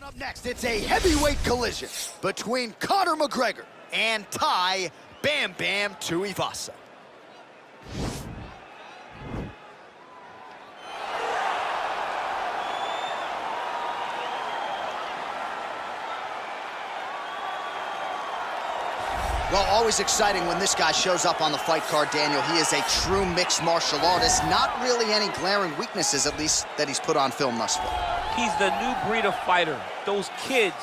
Up next, it's a heavyweight collision between Conor McGregor and Tai Bam Bam Tuivasa. Well, always exciting when this guy shows up on the fight card, Daniel. He is a true mixed martial artist. Not really any glaring weaknesses, at least, that he's put on film thus far. He's the new breed of fighter. Those kids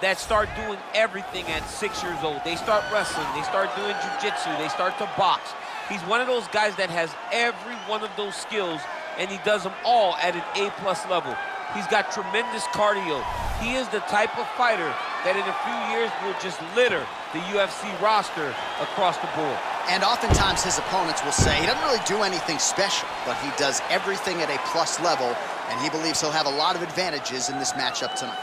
that start doing everything at 6 years old. They start wrestling, they start doing jiu-jitsu, they start to box. He's one of those guys that has every one of those skills, and he does them all at an A+ level. He's got tremendous cardio. He is the type of fighter that in a few years will just litter the UFC roster across the board. And oftentimes his opponents will say he doesn't really do anything special, but he does everything at a plus level, and he believes he'll have a lot of advantages in this matchup tonight.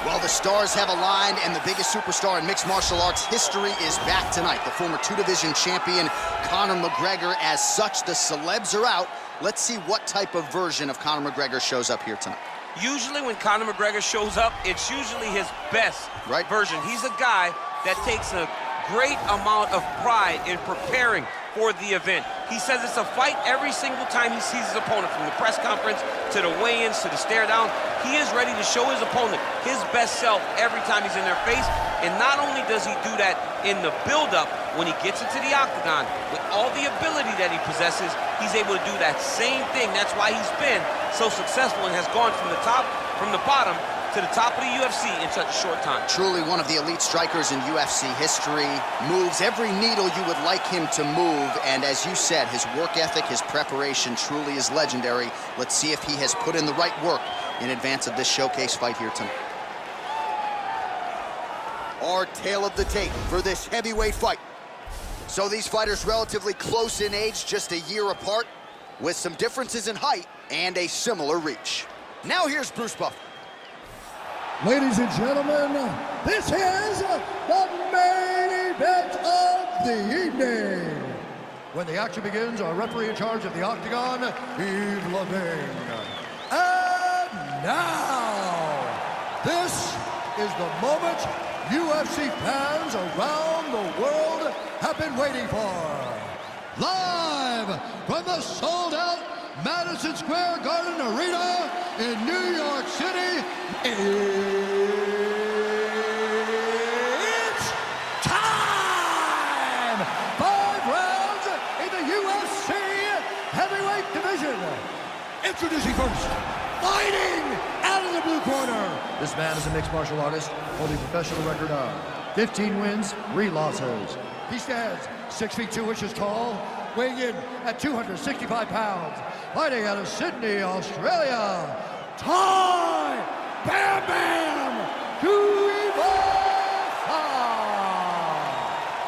Well, the stars have aligned, and the biggest superstar in mixed martial arts history is back tonight. The former two-division champion, Conor McGregor. As such, the celebs are out. Let's see what type of version of Conor McGregor shows up here tonight. Usually when Conor McGregor shows up, it's usually his best version. He's a guy that takes a great amount of pride in preparing for the event. He says it's a fight every single time he sees his opponent, from the press conference to the weigh-ins to the stare down. He is ready to show his opponent his best self every time he's in their face. And not only does he do that in the build-up, when he gets into the octagon, with all the ability that he possesses, he's able to do that same thing. That's why he's been so successful and has gone from the bottom to the top of the UFC in such a short time. Truly one of the elite strikers in UFC history. Moves every needle you would like him to move, and as you said, his work ethic, his preparation truly is legendary. Let's see if he has put in the right work in advance of this showcase fight here tonight. Our tale of the tape for this heavyweight fight. So these fighters relatively close in age, just a year apart, with some differences in height and a similar reach. Now here's Bruce Buffer. Ladies and gentlemen, this is the main event of the evening. When the action begins, our referee in charge of the octagon, Yves Lavigne. And now, this is the moment UFC fans around the world have been waiting for. Live from the sold-out Madison Square Garden Arena in New York City, it's time! 5 rounds in the UFC heavyweight division. Introducing first, fighting out of the blue corner. This man is a mixed martial artist holding a professional record of 15 wins, 3 losses. He stands 6 feet 2 inches tall, weighing in at 265 pounds. Fighting out of Sydney, Australia, Tai Bam Bam Tuivasa.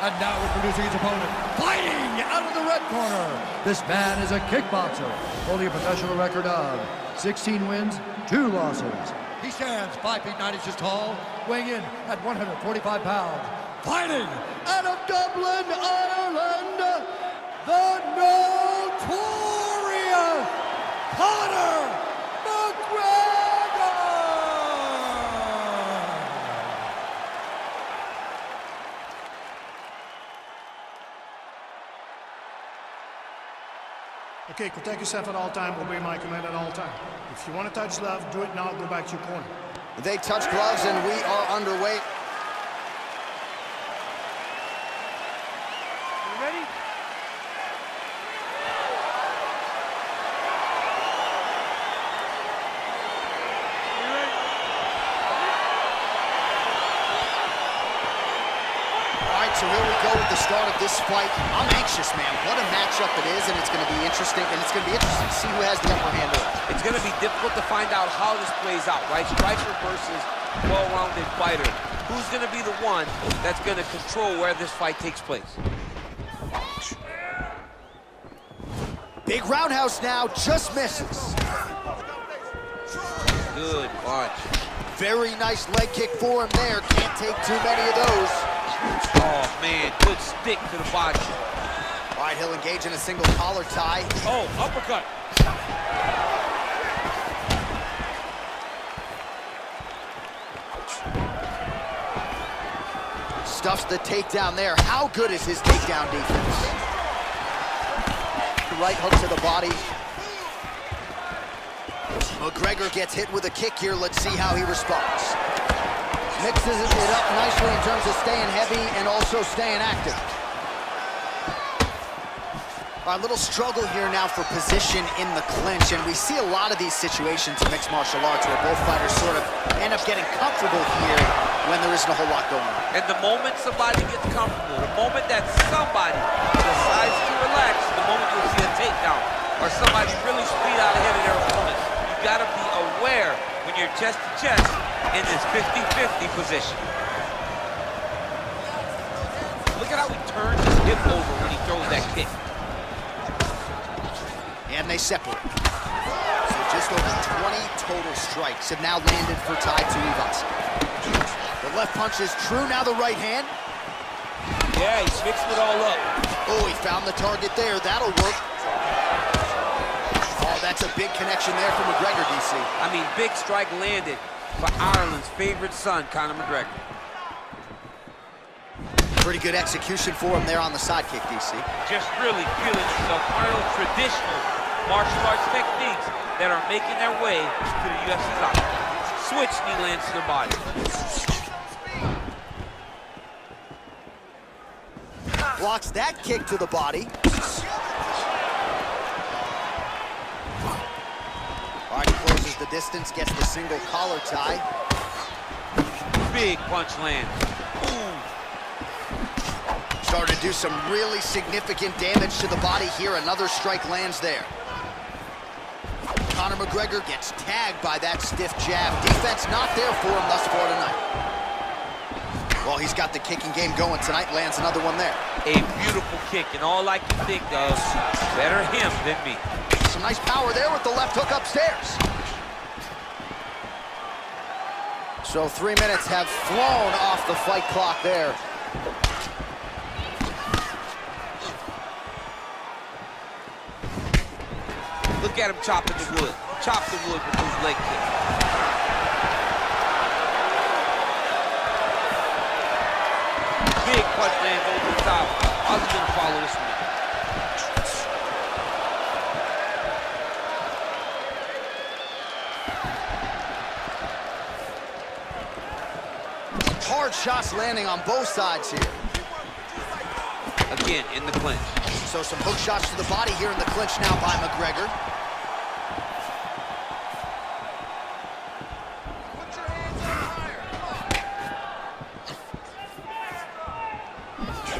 And now introducing his opponent, fighting out of the red corner. This man is a kickboxer, holding a professional record of 16 wins, 2 losses. He stands 5 feet 9 inches tall, weighing in at 145 pounds. Fighting out of Dublin, Ireland, the notorious Conor McGregor! Okay, protect yourself at all time, obey my command at all time. If you want to touch gloves, do it now, go back to your corner. They touch gloves and we are underway. You ready? So here we go with the start of this fight. I'm anxious, man. What a matchup it is, and it's going to be interesting. And it's going to be interesting to see who has the upper hand. It's going to be difficult to find out how this plays out, right? Striker versus well-rounded fighter. Who's going to be the one that's going to control where this fight takes place? Big roundhouse now, just misses. Good punch. Very nice leg kick for him there. Can't take too many of those. Oh, man, good stick to the body. All right, he'll engage in a single collar tie. Oh, uppercut. Stuffs the takedown there. How good is his takedown defense? Right hook to the body. McGregor gets hit with a kick here. Let's see how he responds. Mixes it up nicely in terms of staying heavy and also staying active. A little struggle here now for position in the clinch, and we see a lot of these situations in mixed martial arts where both fighters sort of end up getting comfortable here when there isn't a whole lot going on. And the moment somebody gets comfortable, the moment that somebody decides to relax, the moment you'll see a takedown or somebody really speed out ahead of their opponents. You gotta be aware when you're chest to chest in this 50-50 position. Look at how he turns his hip over when he throws that kick. And they separate. So just over 20 total strikes have now landed for Tai Tuivasa. The left punch is true, now the right hand. Yeah, he's mixing it all up. Oh, he found the target there, that'll work. Oh, that's a big connection there for McGregor, DC. I mean, big strike landed for Ireland's favorite son, Conor McGregor. Pretty good execution for him there on the sidekick, DC. Just really feeling himself, one of those traditional martial arts techniques that are making their way to the UFC's octagon. Switch knee lands to the body. Blocks that kick to the body. All right, he closes the distance, gets the single collar tie. Big punch land. Started to do some really significant damage to the body here. Another strike lands there. Conor McGregor gets tagged by that stiff jab. Defense not there for him thus far tonight. Well, he's got the kicking game going tonight. Lands another one there. A beautiful kick, and all I can think of, better him than me. Some nice power there with the left hook upstairs. So 3 minutes have flown off the fight clock there. Look at him chopping the wood. Chop the wood with those leg kicks. Big punch lands over the top. How's he gonna follow this one? Hard shots landing on both sides here. Again, in the clinch. So some hook shots to the body here in the clinch now by McGregor.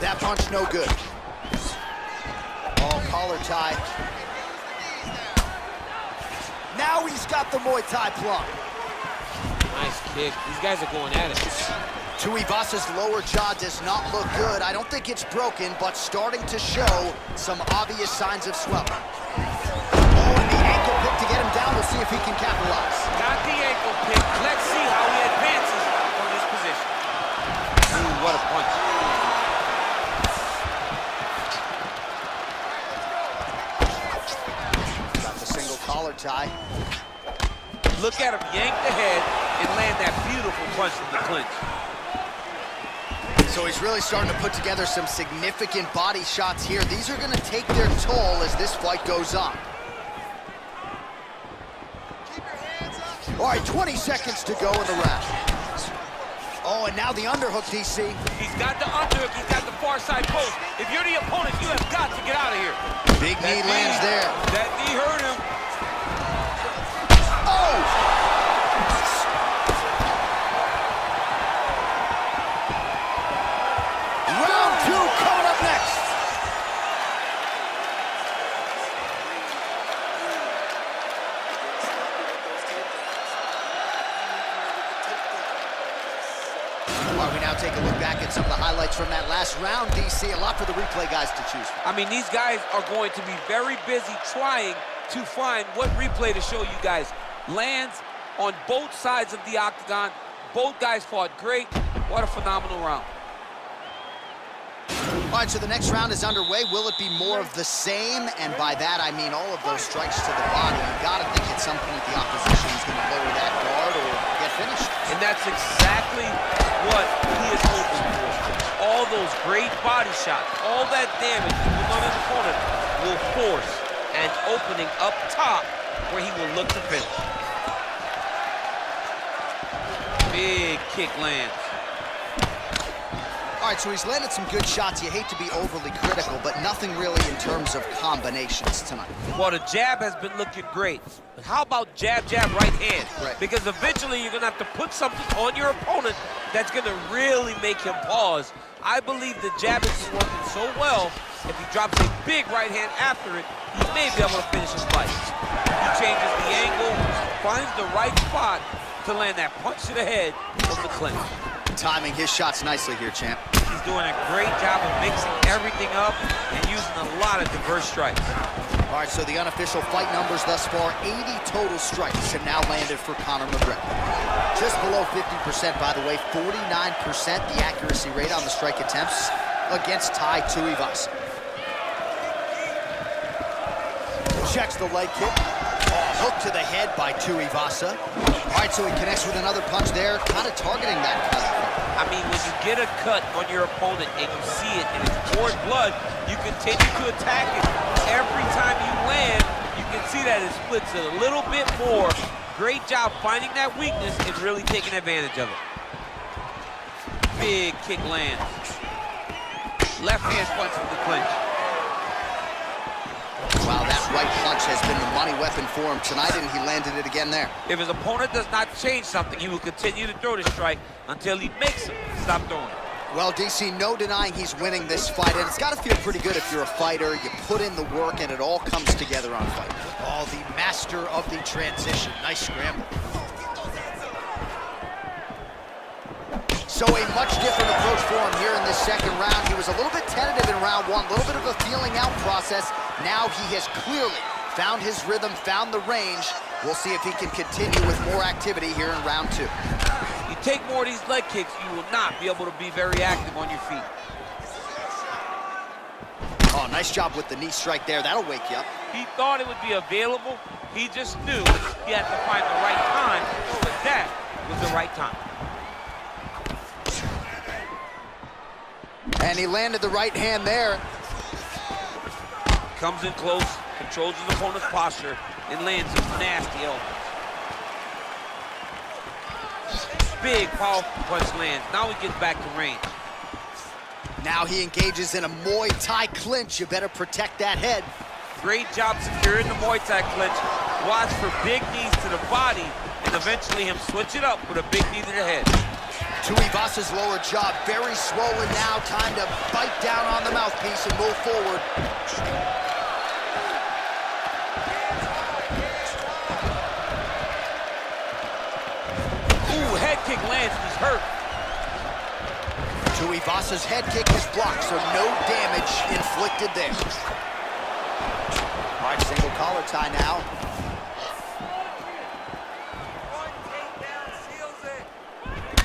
That punch no good. Oh, collar tie. Now he's got the Muay Thai plum. Nice kick. These guys are going at it. Tuivasa's lower jaw does not look good. I don't think it's broken, but starting to show some obvious signs of swelling. Oh, and the ankle pick to get him down. We'll see if he can capitalize. Got the ankle pick. Let's see how he advances from this position. Ooh, what a punch. Got the single collar tie. Look at him yank the head and land that beautiful punch in the clinch. So he's really starting to put together some significant body shots here. These are going to take their toll as this fight goes on. All right, 20 seconds to go in the round. Oh, and now the underhook, DC. He's got the underhook, he's got the far side post. If you're the opponent, you have got to get out of here. Big knee lands there. That knee hurt him. Oh! We now take a look back at some of the highlights from that last round, DC. A lot for the replay guys to choose from. I mean, these guys are going to be very busy trying to find what replay to show you guys. Lands on both sides of the octagon. Both guys fought great. What a phenomenal round. All right, so the next round is underway. Will it be more of the same? And by that, I mean all of those strikes to the body. You've got to think at some point the opposition is going to lower that guard or get finished. And that's exactly what he is hoping for. All those great body shots, all that damage he puts on his opponent will force an opening up top where he will look to finish. Big kick lands. All right, so he's landed some good shots. You hate to be overly critical, but nothing really in terms of combinations tonight. Well, the jab has been looking great. But how about jab, jab, right hand? Right. Because eventually you're going to have to put something on your opponent that's going to really make him pause. I believe the jab is working so well, if he drops a big right hand after it, he may be able to finish his fight. He changes the angle, finds the right spot to land that punch to the head from the clinch. Timing his shots nicely here, champ. He's doing a great job of mixing everything up and using a lot of diverse strikes. All right, so the unofficial fight numbers thus far, 80 total strikes have now landed for Conor McGregor. Just below 50%, by the way, 49% the accuracy rate on the strike attempts against Tai Tuivasa. Checks the leg kick. Hook to the head by Tuivasa. All right, so he connects with another punch there, kind of targeting that cut. I mean, when you get a cut on your opponent and you see it and it's poured blood, you continue to attack it. Every time you land, you can see that it splits it a little bit more. Great job finding that weakness and really taking advantage of it. Big kick lands. Left hand punch from the clinch. Wow, that right punch has been the money weapon for him tonight, and he landed it again there. If his opponent does not change something, he will continue to throw the strike until he makes him stop throwing it. Well, DC, no denying he's winning this fight, and it's got to feel pretty good if you're a fighter. You put in the work, and it all comes together on fight. Oh, the master of the transition. Nice scramble. So a much different approach for him here in this second round. He was a little bit tentative in round one, a little bit of a feeling out process. Now he has clearly found his rhythm, found the range. We'll see if he can continue with more activity here in round two. You take more of these leg kicks, you will not be able to be very active on your feet. Oh, nice job with the knee strike there. That'll wake you up. He thought it would be available. He just knew he had to find the right time, but that was the right time. And he landed the right hand there. Comes in close, controls his opponent's posture, and lands some nasty elbows. Big, powerful punch lands. Now he gets back to range. Now he engages in a Muay Thai clinch. You better protect that head. Great job securing the Muay Thai clinch. Watch for big knees to the body, and eventually him switch it up with a big knee to the head. Tuivasa's lower jaw very swollen now. Time to bite down on the mouthpiece and move forward. Ooh, head kick lands, he's hurt. Tuivasa's head kick is blocked, so no damage inflicted there. All right, single collar tie now.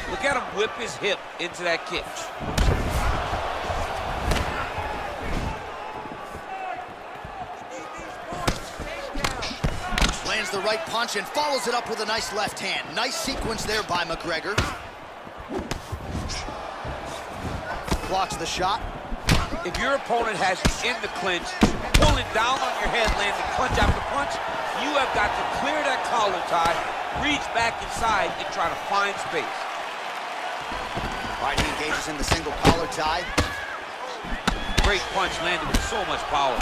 Look at him whip his hip into that kick. Lands the right punch and follows it up with a nice left hand. Nice sequence there by McGregor. Blocks the shot. If your opponent has you in the clinch, pulling down on your head, landing punch after punch, you have got to clear that collar tie, reach back inside, and try to find space. All right, he engages in the single collar tie. Great punch landed with so much power.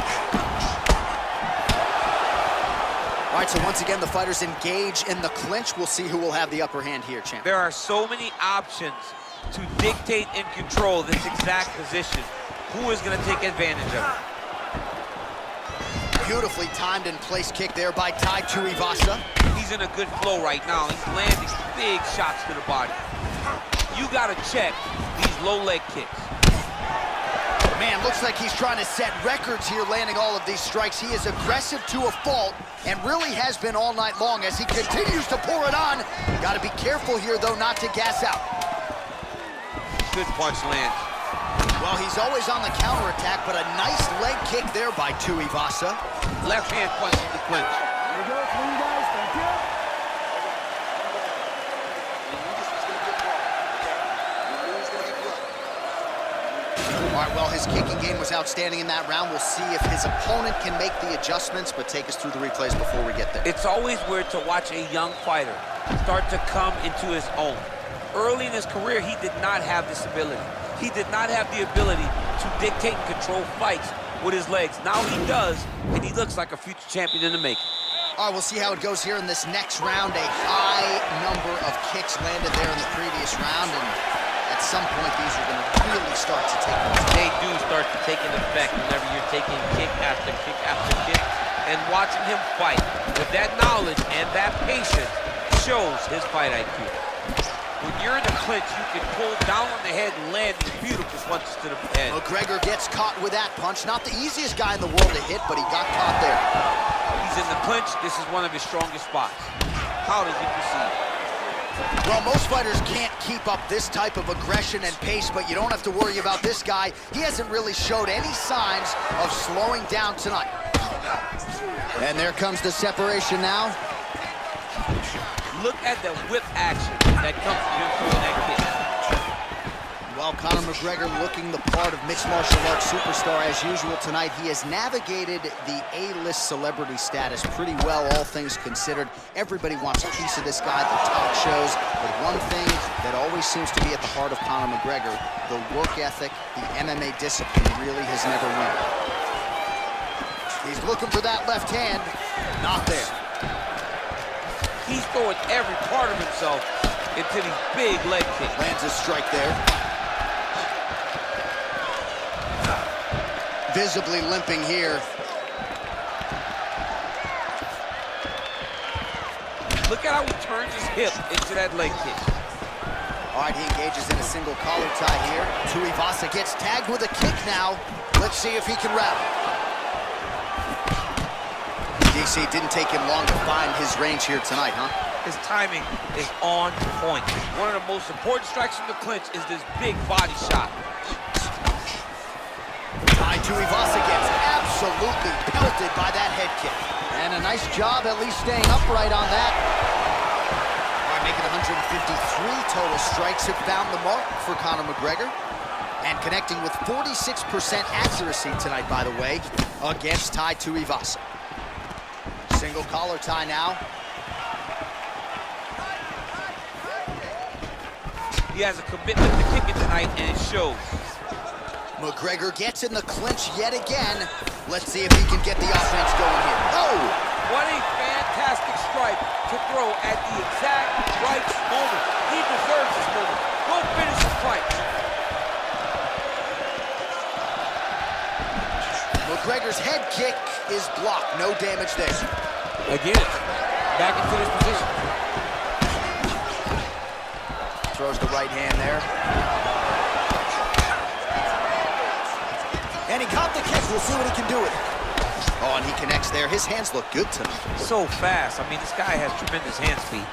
All right, so once again, the fighters engage in the clinch. We'll see who will have the upper hand here, champ. There are so many options to dictate and control this exact position. Who is going to take advantage of it? Beautifully timed and placed kick there by Tai Tuivasa. He's in a good flow right now. He's landing big shots to the body. You got to check these low leg kicks. Man, looks like he's trying to set records here, landing all of these strikes. He is aggressive to a fault and really has been all night long as he continues to pour it on. Got to be careful here, though, not to gas out. Good punch lands. Well, he's always on the counterattack, but a nice leg kick there by Tuivasa. Left hand punch in the clinch. There you go, clean guys, thank you. All right, well, his kicking game was outstanding in that round. We'll see if his opponent can make the adjustments, but take us through the replays before we get there. It's always weird to watch a young fighter start to come into his own. Early in his career, he did not have this ability. He did not have the ability to dictate and control fights with his legs. Now he does, and he looks like a future champion in the making. All right, we'll see how it goes here in this next round. A high number of kicks landed there in the previous round, and at some point, these are going to really start to take effect. They do start to take an effect whenever you're taking kick after kick after kick, and watching him fight with that knowledge and that patience shows his fight IQ. When you're in the clinch, you can pull down on the head and land these beautiful punches to the head. McGregor gets caught with that punch. Not the easiest guy in the world to hit, but he got caught there. He's in the clinch. This is one of his strongest spots. How does he proceed? Well, most fighters can't keep up this type of aggression and pace, but you don't have to worry about this guy. He hasn't really showed any signs of slowing down tonight. And there comes the separation now. Look at the whip action that comes from him throwing that kick. Well, Conor McGregor looking the part of mixed martial arts superstar as usual tonight. He has navigated the A-list celebrity status pretty well, all things considered. Everybody wants a piece of this guy, the talk shows. But one thing that always seems to be at the heart of Conor McGregor, the work ethic, the MMA discipline really has never wavered. He's looking for that left hand, not there. He's throwing every part of himself into these big leg kicks. Lands a strike there. Visibly limping here. Look at how he turns his hip into that leg kick. All right, he engages in a single collar tie here. Tuivasa gets tagged with a kick now. Let's see if he can rally. DC, didn't take him long to find his range here tonight, huh? His timing is on point. One of the most important strikes from the clinch is this big body shot. Tai Tuivasa gets absolutely pelted by that head kick. And a nice job at least staying upright on that. All right, making 153 total strikes have found the mark for Conor McGregor. And connecting with 46% accuracy tonight, by the way, against Tai Tuivasa. Single collar tie now. He has a commitment to kicking tonight, and it shows. McGregor gets in the clinch yet again. Let's see if he can get the offense going here. Oh! What a fantastic strike to throw at the exact right moment. He deserves this moment. Go finish the fight. McGregor's head kick is blocked. No damage there. Again, back into this position. Throws the right hand there. And he caught the kick. We'll see what he can do with it. Oh, and he connects there. His hands look good tonight. So fast. I mean, this guy has tremendous hand speed.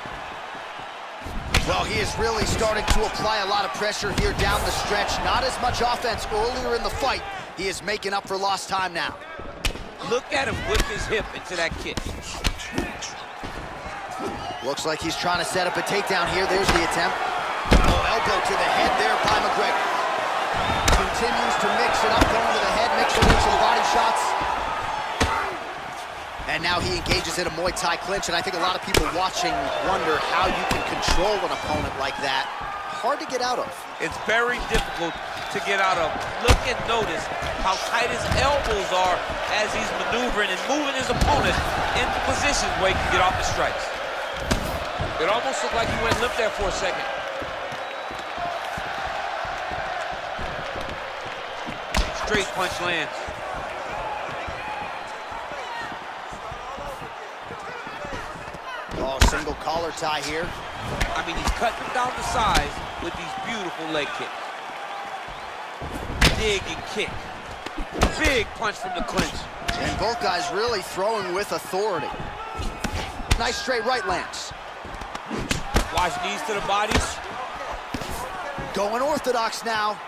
Well, he is really starting to apply a lot of pressure here down the stretch. Not as much offense earlier in the fight. He is making up for lost time now. Look at him whip his hip into that kick. Looks like he's trying to set up a takedown here. There's the attempt. Oh, elbow to the head there by McGregor. Continues to mix it up, going to the head, mixing in some body shots. And now he engages in a Muay Thai clinch, and I think a lot of people watching wonder how you can control an opponent like that. Hard to get out of. It's very difficult to get out of. Look and notice how tight his elbows are as he's maneuvering and moving his opponent into positions where he can get off the strikes. It almost looked like he went limp there for a second. Straight punch lands. Oh, single collar tie here. I mean, he's cutting him down to size with these beautiful leg kicks. Dig and kick. Big punch from the clinch. And both guys really throwing with authority. Nice straight right lands. Watch knees to the bodies. Going orthodox now.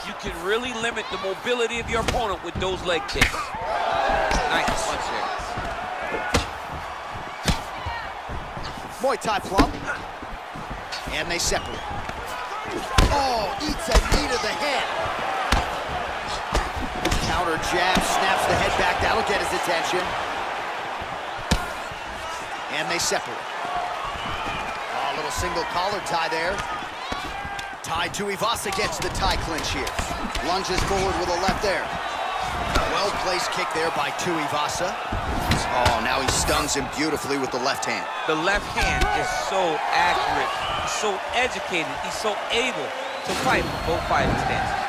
You can really limit the mobility of your opponent with those leg kicks. Nice punch there. Muay Thai plum. And they separate. Oh, eats a knee to the head. Counter jab, snaps the head back. That'll get his attention. And they separate. Oh, a little single collar tie there. Tai Tuivasa gets the tie clinch here. Lunges forward with a left there. Well-placed kick there by Tuivasa. Oh, now he stuns him beautifully with the left hand. The left hand is so accurate. He's so educated. He's so able to fight with both fighting stances.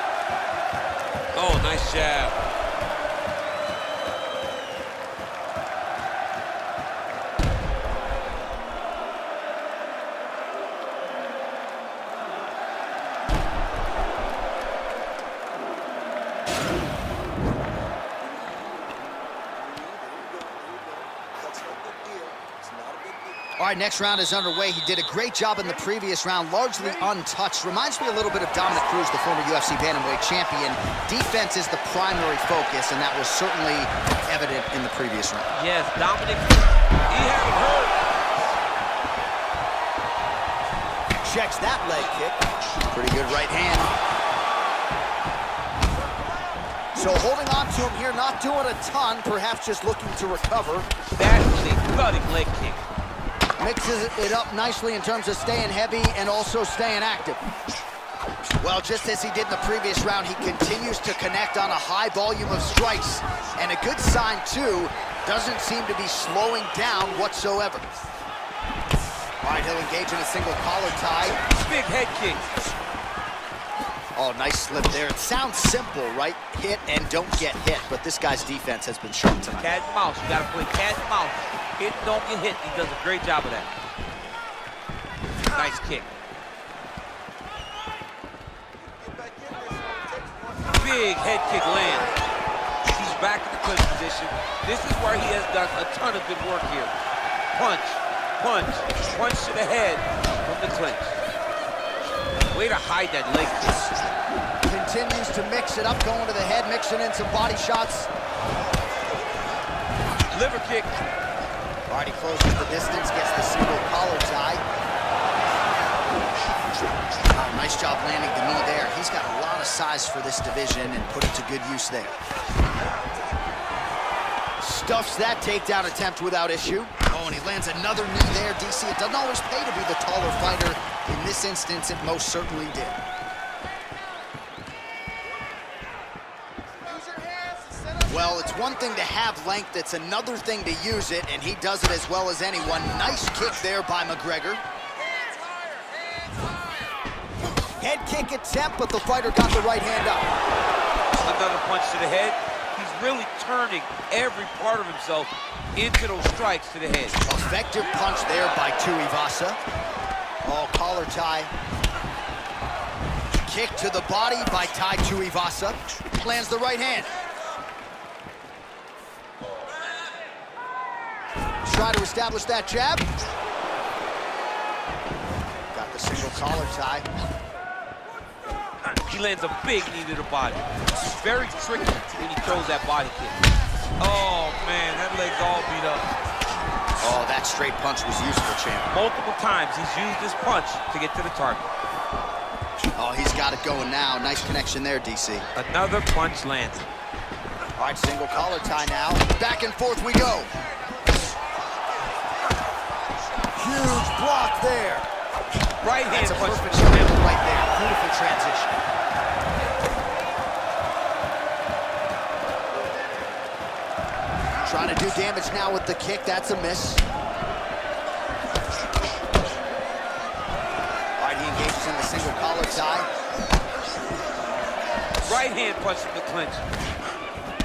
Oh, nice jab. All right, next round is underway. He did a great job in the previous round, largely untouched. Reminds me a little bit of Dominic Cruz, the former UFC Bantamweight champion. Defense is the primary focus, and that was certainly evident in the previous round. Yes, Dominic, he had him hurt. Checks that leg kick. Pretty good right hand. So holding on to him here, not doing a ton, perhaps just looking to recover. That was a thudding leg kick. Mixes it up nicely in terms of staying heavy and also staying active. Well, just as he did in the previous round, he continues to connect on a high volume of strikes. And a good sign, too, doesn't seem to be slowing down whatsoever. All right, he'll engage in a single collar tie. Big head kick. Oh, nice slip there. It sounds simple, right? Hit and don't get hit, but this guy's defense has been sharp tonight. Cat and mouse. You got to play cat and mouse. Hit, don't get hit. He does a great job of that. Nice kick. Big head kick lands. He's back in the clinch position. This is where he has done a ton of good work here. Punch, punch, punch to the head from the clinch. Way to hide that leg kick. Continues to mix it up, going to the head, mixing in some body shots. Liver kick. All right, he closes the distance, gets the single collar tie. Oh, nice job landing the knee there. He's got a lot of size for this division and put it to good use there. Stuffs that takedown attempt without issue. Oh, and he lands another knee there, DC. It doesn't always pay to be the taller fighter. In this instance, it most certainly did. Well, it's one thing to have length, it's another thing to use it, and he does it as well as anyone. Nice kick there by McGregor. Head kick attempt, but the fighter got the right hand up. Another punch to the head. He's really turning every part of himself into those strikes to the head. Effective punch there by Tuivasa. Oh, collar tie. Kick to the body by Tai Tuivasa. Lands the right hand. Try to establish that jab. Got the single collar tie. He lands a big knee to the body. It's very tricky when he throws that body kick. Oh, man, that leg's all beat up. Oh, that straight punch was useful, champ. Multiple times he's used this punch to get to the target. Oh, he's got it going now. Nice connection there, DC. Another punch landed. All right, single collar tie now. Back and forth we go. Huge block there. Right hand That's a punch. perfect example right there. Beautiful transition. Trying to do damage now with the kick. That's a miss. All right, he engages in the single collar tie. Right hand punch from the clinch.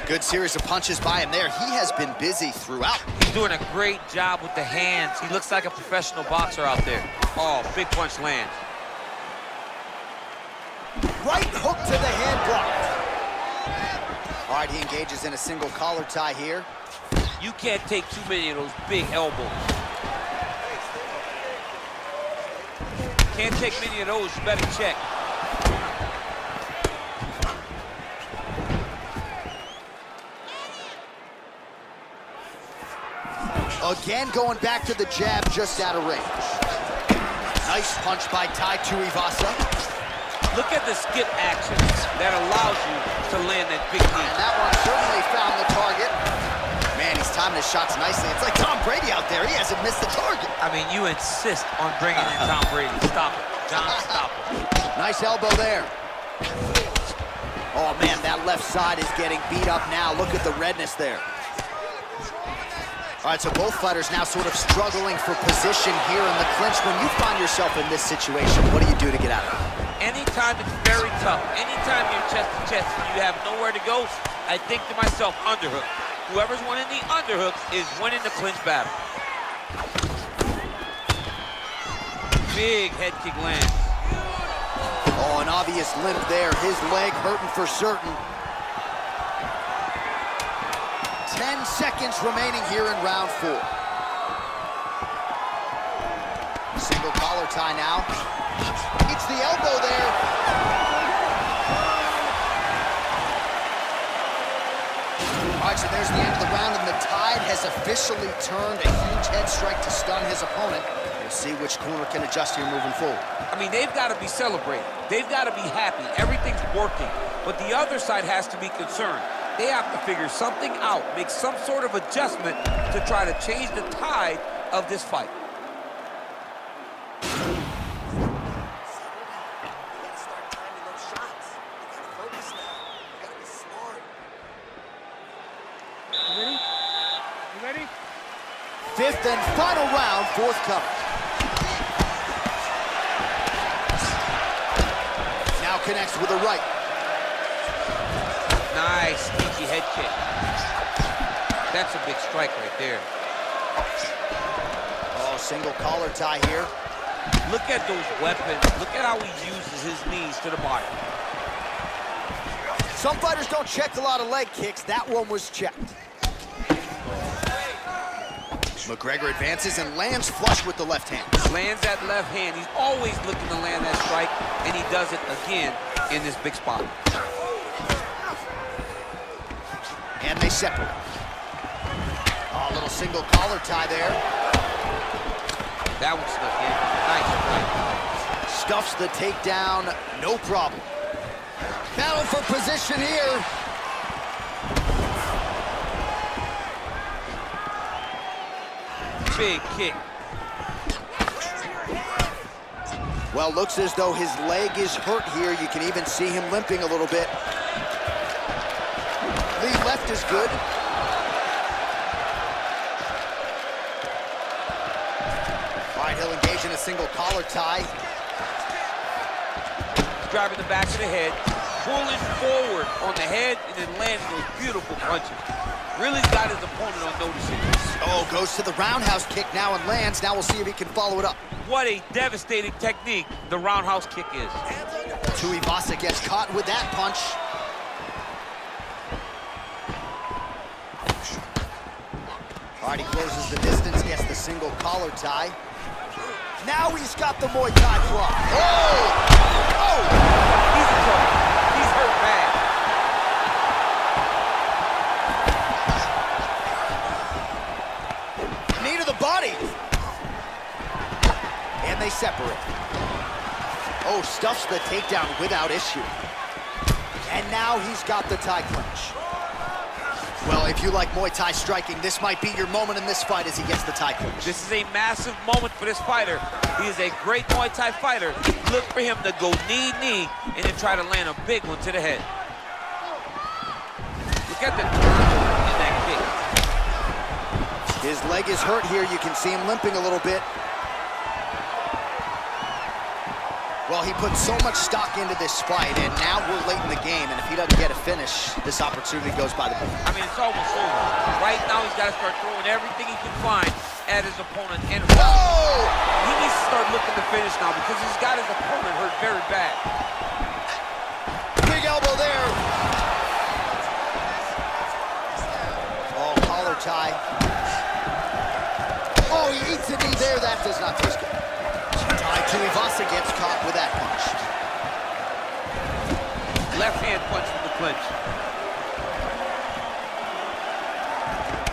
Good series of punches by him there. He has been busy throughout. He's doing a great job with the hands. He looks like a professional boxer out there. Oh, big punch lands. Right hook to the head blocked. All right, he engages in a single collar tie here. You can't take too many of those big elbows. Can't take many of those, you better check. Again, going back to the jab, just out of range. Nice punch by Tai Tuivasa. Look at the skip action that allows you to land that big knee. And that one certainly found the target. Man, he's timing his shots nicely. It's like Tom Brady out there. He hasn't missed the target. I mean, you insist on bringing in Tom Brady. Stop it. John, stop it. Nice elbow there. Oh, man, that left side is getting beat up now. Look at the redness there. All right, so both fighters now sort of struggling for position here in the clinch. When you find yourself in this situation, what do you do to get out of it? Anytime it's very tough, anytime you're chest to chest and you have nowhere to go, I think to myself, underhook. Whoever's winning the underhooks is winning the clinch battle. Big head kick lands. Oh, an obvious limp there. His leg hurting for certain. 10 seconds remaining here in round 4. Single collar tie now. It's the elbow there. All right, so there's the end of the round, and the tide has officially turned. A huge head strike to stun his opponent. We'll see which corner can adjust here moving forward. I mean, they've got to be celebrating. They've got to be happy. Everything's working. But the other side has to be concerned. They have to figure something out, make some sort of adjustment to try to change the tide of this fight. You ready? You ready? 5th and final round, forthcoming. Now connects with a right. Nice, sneaky head kick. That's a big strike right there. Oh, single collar tie here. Look at those weapons. Look at how he uses his knees to the body. Some fighters don't check a lot of leg kicks. That one was checked. McGregor advances and lands flush with the left hand. Lands that left hand. He's always looking to land that strike, and he does it again in this big spot. And they separate. Oh, a little single collar tie there. That one snuck in. Nice strike. Stuffs the takedown, no problem. Battle for position here. Big kick. Well, looks as though his leg is hurt here. You can even see him limping a little bit. Lead left is good. All right, he'll engage in a single collar tie. Driving the back of the head, pulling forward on the head, and then landing those beautiful punches. Really got his opponent on notice. Oh, goes to the roundhouse kick now and lands. Now we'll see if he can follow it up. What a devastating technique the roundhouse kick is. Tuivasa gets caught with that punch. All right, he closes the distance, gets the single collar tie. Now he's got the Muay Thai block. Oh! Oh! He's in trouble. He's hurt bad. Knee to the body. And they separate. Oh, stuffs the takedown without issue. And now he's got the tie clinch. Well, if you like Muay Thai striking, this might be your moment in this fight as he gets the tie clinch. This is a massive moment for this fighter. He is a great Muay Thai fighter. Look for him to go knee, and then try to land a big one to the head. Look at the turn in that kick. His leg is hurt here. You can see him limping a little bit. Well, he put so much stock into this fight, and now we're late in the game, and if he doesn't get a finish, this opportunity goes by the book. I mean, it's almost over. Right now, he's got to start throwing everything he can find at his opponent. And he needs to start looking to finish now because he's got his opponent hurt very bad. Big elbow there. Oh, collar tie. Oh, he eats a knee there. That does not taste good. Tai Tuivasa gets caught with that punch. Left hand punch with the clinch.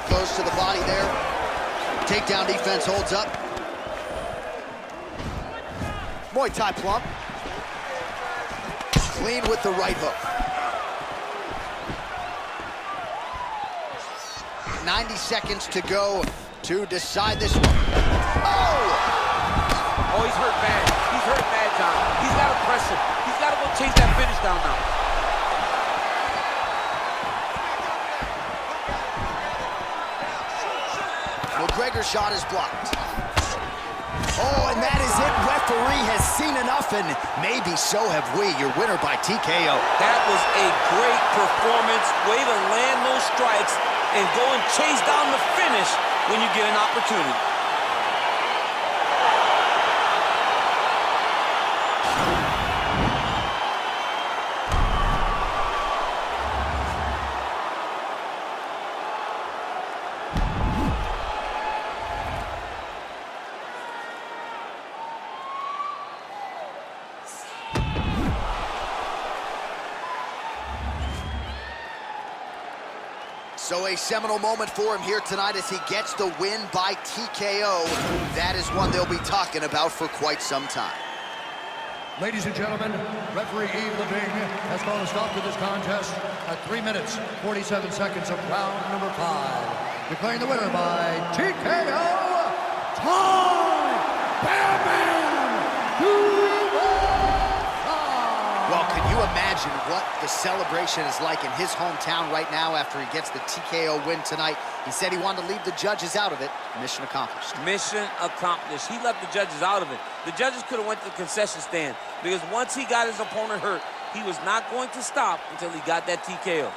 Close to the body there. Takedown defense holds up. Muay Thai plump. Clean with the right hook. 90 seconds to go to decide this one. Oh! Oh, he's hurt bad. He's hurt bad, John. He's got to press him. He's got to go chase that finish down now. McGregor's shot is blocked. Oh, and that is it. Referee has seen enough, and maybe so have we. Your winner by TKO. That was a great performance. Way to land those strikes and go and chase down the finish when you get an opportunity. So a seminal moment for him here tonight as he gets the win by TKO. That is one they'll be talking about for quite some time. Ladies and gentlemen, referee Yves Leving has called a stop to this contest at 3 minutes, 47 seconds of round number 5. Declaring the winner by TKO, Well, can you imagine what the celebration is like in his hometown right now after he gets the TKO win tonight? He said he wanted to leave the judges out of it. Mission accomplished. Mission accomplished. He left the judges out of it. The judges could have went to the concession stand because once he got his opponent hurt, he was not going to stop until he got that TKO.